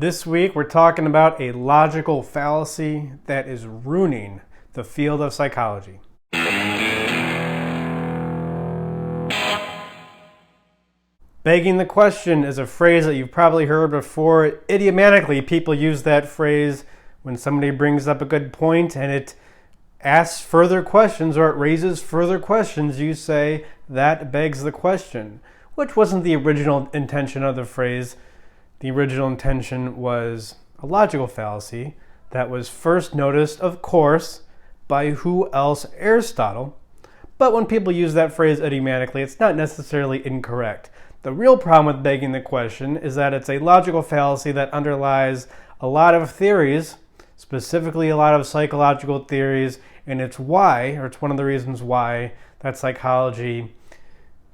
This week we're talking about a logical fallacy that is ruining the field of psychology. Begging the question is a phrase that you've probably heard before. Idiomatically, people use that phrase when somebody brings up a good point and it asks further questions or it raises further questions. You say, that begs the question, which wasn't the original intention of the phrase. The original intention was a logical fallacy that was first noticed, of course, by who else? Aristotle. But when people use that phrase idiomatically, it's not necessarily incorrect. The real problem with begging the question is that it's a logical fallacy that underlies a lot of theories, specifically a lot of psychological theories, and it's one of the reasons why that psychology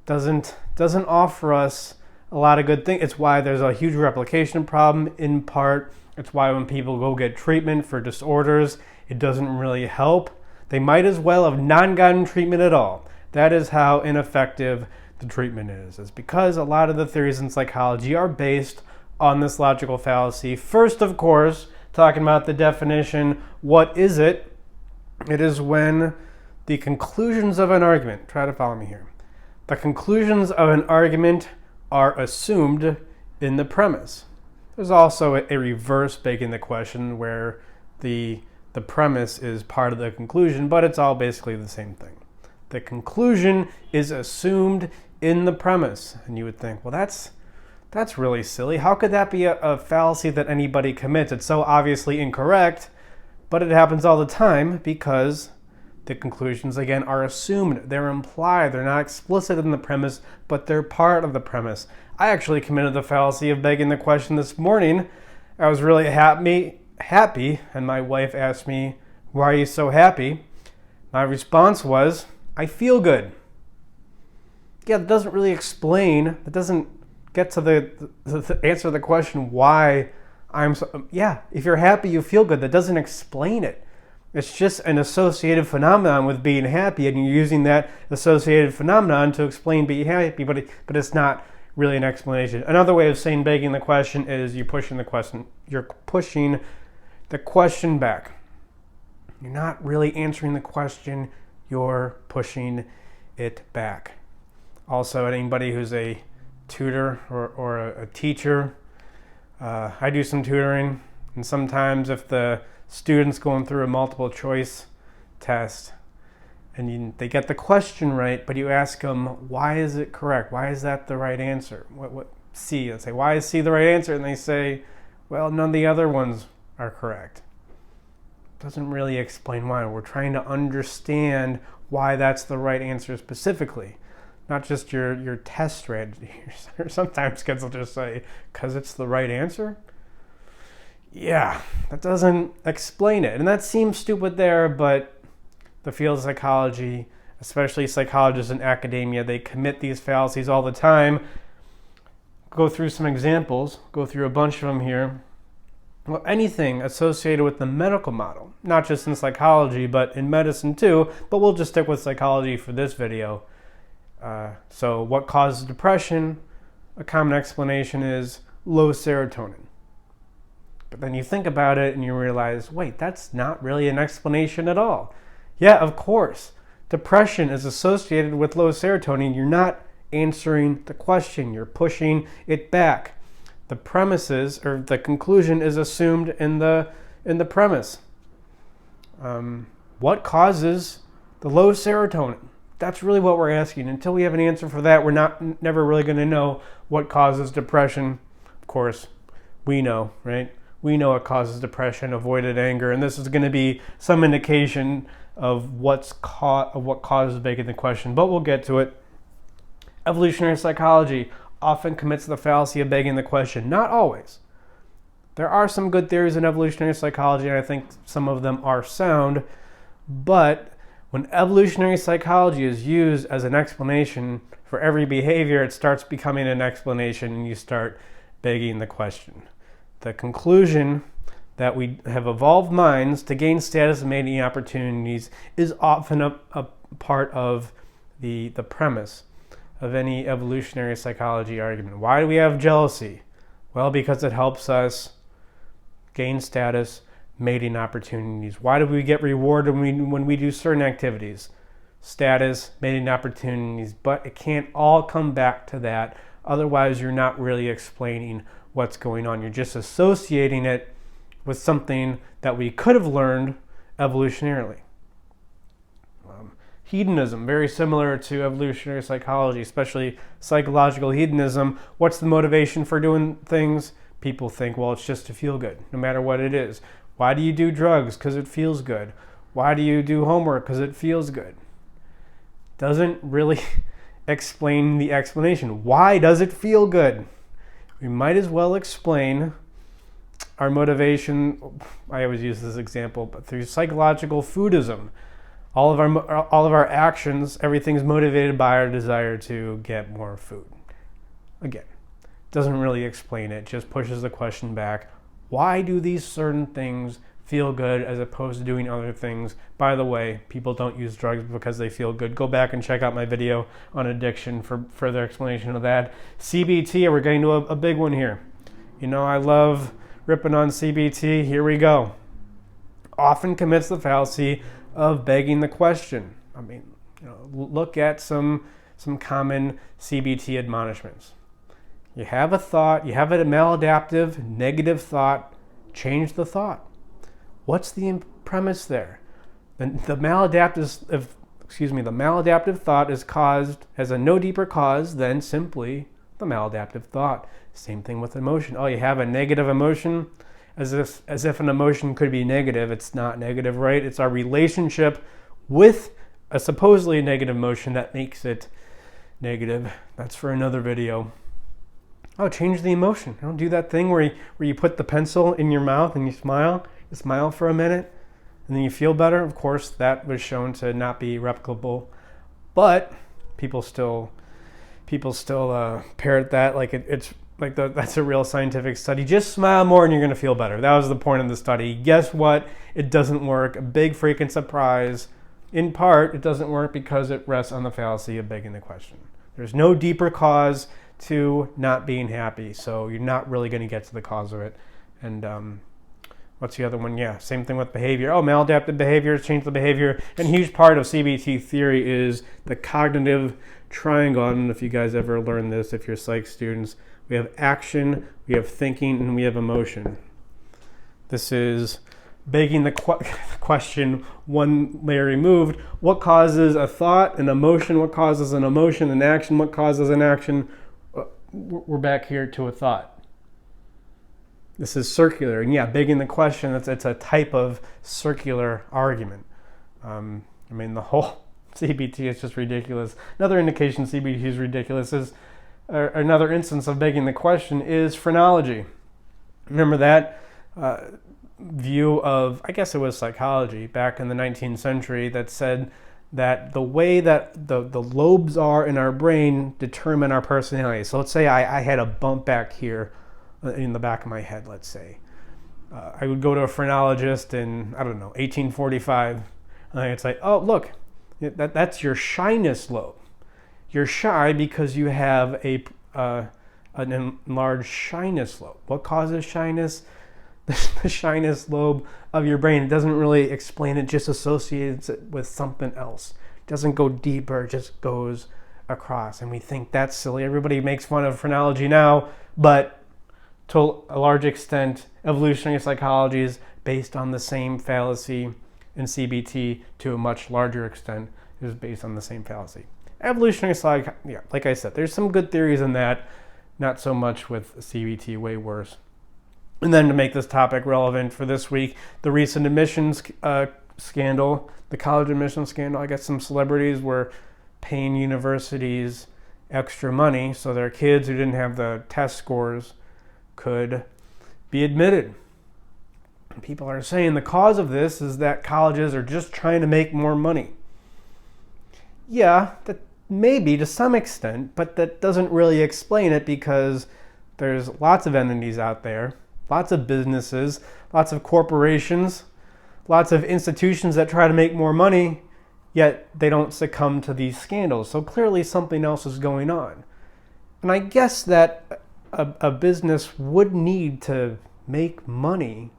doesn't offer us a lot of good things. It's why there's a huge replication problem in part. It's why when people go get treatment for disorders, it doesn't really help. They might as well have not gotten treatment at all. That is how ineffective the treatment is. It's because a lot of the theories in psychology are based on this logical fallacy. First, of course, talking about the definition, what is it? It is when the conclusions of an argument, try to follow me here. The conclusions of an argument are assumed in the premise. There's also a reverse begging the question where the premise is part of the conclusion, but it's all basically the same thing. The conclusion is assumed in the premise. And you would think, well, that's really silly. How could that be a fallacy that anybody commits? It's so obviously incorrect, but it happens all the time because the conclusions, again, are assumed. They're implied. They're not explicit in the premise, but they're part of the premise. I actually committed the fallacy of begging the question this morning. I was really happy, and my wife asked me, why are you so happy? My response was, I feel good. Yeah, that doesn't really explain, it doesn't get to the answer to the question why I'm so, if you're happy, you feel good. That doesn't explain it. It's just an associated phenomenon with being happy, and you're using that associated phenomenon to explain being happy, but it's not really an explanation. Another way of saying begging the question is you're pushing the question back. You're not really answering the question, you're pushing it back. Also, anybody who's a tutor or a teacher, I do some tutoring, and sometimes if the students going through a multiple choice test and they get the question right, but you ask them, why is it correct? Why is that the right answer? What C? Let's say, why is C the right answer? And they say, well, none of the other ones are correct. Doesn't really explain why. We're trying to understand why that's the right answer specifically, not just your test strategy. Sometimes kids will just say, because it's the right answer? Yeah, that doesn't explain it. And that seems stupid there, but the field of psychology, especially psychologists in academia, they commit these fallacies all the time. Go through some examples, go through a bunch of them here. Well, anything associated with the medical model, not just in psychology, but in medicine too, but we'll just stick with psychology for this video. So what causes depression? A common explanation is low serotonin. But then you think about it and you realize, wait, that's not really an explanation at all. Yeah, of course. Depression is associated with low serotonin. You're not answering the question. You're pushing it back. The premises or the conclusion is assumed in the premise. What causes the low serotonin? That's really what we're asking. Until we have an answer for that, we're never really going to know what causes depression. Of course, we know, right? We know it causes depression, avoided anger, and this is going to be some indication of what causes begging the question, but we'll get to it. Evolutionary psychology often commits the fallacy of begging the question. Not always. There are some good theories in evolutionary psychology, and I think some of them are sound, but when evolutionary psychology is used as an explanation for every behavior, it starts becoming an explanation, and you start begging the question. The conclusion that we have evolved minds to gain status and mating opportunities is often a part of the premise of any evolutionary psychology argument. Why do we have jealousy? Well, because it helps us gain status, mating opportunities. Why do we get rewarded when we do certain activities? Status, mating opportunities, but it can't all come back to that. Otherwise, you're not really explaining what's going on. You're just associating it with something that we could have learned evolutionarily. Hedonism, very similar to evolutionary psychology, especially psychological hedonism. What's the motivation for doing things? People think, well, it's just to feel good, no matter what it is. Why do you do drugs? Because it feels good. Why do you do homework? Because it feels good. Doesn't really explain the explanation. Why does it feel good? We might as well explain our motivation. I always use this example, but through psychological foodism. All of our actions, everything's motivated by our desire to get more food. Again, doesn't really explain it, just pushes the question back. Why do these certain things feel good as opposed to doing other things? By the way, people don't use drugs because they feel good. Go back and check out my video on addiction for further explanation of that. CBT, we're getting to a big one here. You know, I love ripping on CBT. Here we go. Often commits the fallacy of begging the question. I mean, look at some common CBT admonishments. You have a thought, you have a maladaptive, negative thought, change the thought. What's the premise there? The maladaptive thought has a no deeper cause than simply the maladaptive thought. Same thing with emotion. Oh, you have a negative emotion? As if an emotion could be negative. It's not negative, right? It's our relationship with a supposedly negative emotion that makes it negative. That's for another video. Oh, change the emotion. Don't do that thing where you put the pencil in your mouth and you smile. You smile for a minute and then you feel better. Of course, that was shown to not be replicable, but people still parrot that like it's like that's a real scientific study. Just smile more and you're going to feel better. That was the point of the study. Guess what? It doesn't work. A big freaking surprise. In part, it doesn't work because it rests on the fallacy of begging the question. There's no deeper cause to not being happy, so you're not really going to get to the cause of it. And what's the other one? Yeah, same thing with behavior. Oh, maladaptive behaviors change the behavior. And a huge part of CBT theory is the cognitive triangle. I don't know if you guys ever learned this, if you're psych students. We have action, we have thinking, and we have emotion. This is begging the question one layer removed. What causes a thought, an emotion? What causes an emotion, an action? What causes an action? We're back here to a thought. This is circular. And yeah, begging the question, it's a type of circular argument. The whole CBT is just ridiculous. Another indication CBT is ridiculous is another instance of begging the question is phrenology. Remember that view of, I guess it was psychology back in the 19th century that said that the way that the lobes are in our brain determine our personality. So let's say I had a bump back here in the back of my head, let's say. I would go to a phrenologist in, 1845. And I'd say, oh, look, that's your shyness lobe. You're shy because you have an enlarged shyness lobe. What causes shyness? The shyness lobe of your brain. It doesn't really explain it, just associates it with something else. It doesn't go deeper, it just goes across. And we think that's silly. Everybody makes fun of phrenology now, but to a large extent, evolutionary psychology is based on the same fallacy, and CBT, to a much larger extent, is based on the same fallacy. Evolutionary psych, yeah, like I said, there's some good theories in that, not so much with CBT, way worse. And then to make this topic relevant for this week, the recent admissions scandal, the college admissions scandal. I guess some celebrities were paying universities extra money so their kids who didn't have the test scores could be admitted. And people are saying the cause of this is that colleges are just trying to make more money. Yeah, that maybe to some extent, but that doesn't really explain it because there's lots of entities out there, lots of businesses, lots of corporations, lots of institutions that try to make more money, yet they don't succumb to these scandals. So clearly something else is going on. And I guess that a business would need to make money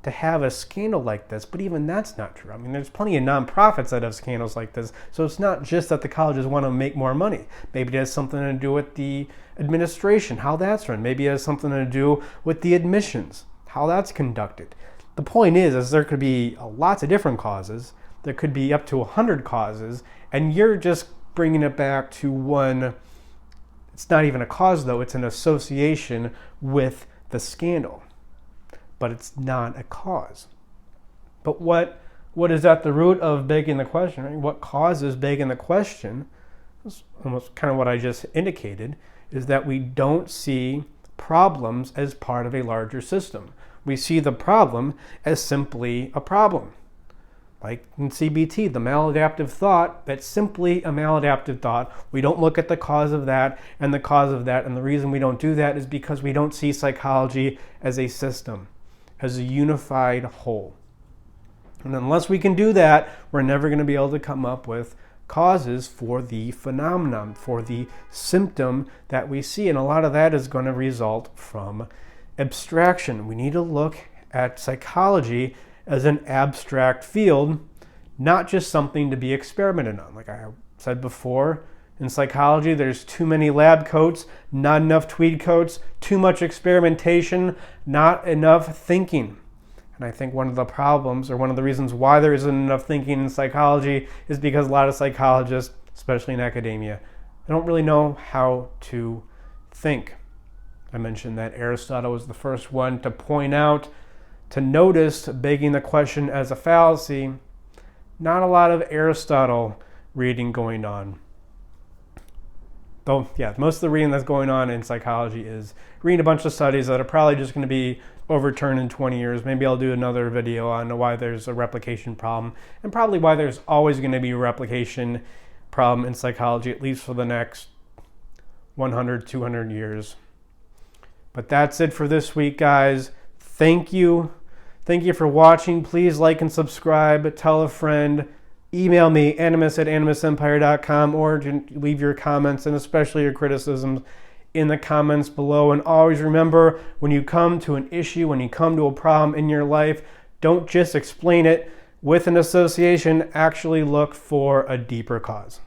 to have a scandal like this, but even that's not true. I mean, there's plenty of nonprofits that have scandals like this, so it's not just that the colleges want to make more money. Maybe it has something to do with the administration, how that's run. Maybe it has something to do with the admissions, how that's conducted. The point is there could be lots of different causes. There could be up to 100 causes, and you're just bringing it back to one. It's not even a cause, though. It's an association with the scandal, but it's not a cause. But what is at the root of begging the question, right? What causes begging the question, is almost kind of what I just indicated, is that we don't see problems as part of a larger system. We see the problem as simply a problem. Like in CBT, the maladaptive thought, that's simply a maladaptive thought. We don't look at the cause of that and the cause of that. And the reason we don't do that is because we don't see psychology as a system, as a unified whole. And unless we can do that, we're never going to be able to come up with causes for the phenomenon, for the symptom that we see. And a lot of that is going to result from abstraction. We need to look at psychology as an abstract field, not just something to be experimented on. Like I said before, in psychology, there's too many lab coats, not enough tweed coats, too much experimentation, not enough thinking. And I think one of the problems, or one of the reasons why there isn't enough thinking in psychology, is because a lot of psychologists, especially in academia, they don't really know how to think. I mentioned that Aristotle was the first one to point out, to notice begging the question as a fallacy. Not a lot of Aristotle reading going on. Though, yeah, most of the reading that's going on in psychology is reading a bunch of studies that are probably just going to be overturned in 20 years. Maybe I'll do another video on why there's a replication problem, and probably why there's always going to be a replication problem in psychology, at least for the next 100, 200 years. But that's it for this week, guys. Thank you. Thank you for watching. Please like and subscribe. Tell a friend. Email me, animus@animusempire.com, or leave your comments and especially your criticisms in the comments below. And always remember, when you come to an issue, when you come to a problem in your life, don't just explain it with an association. Actually look for a deeper cause.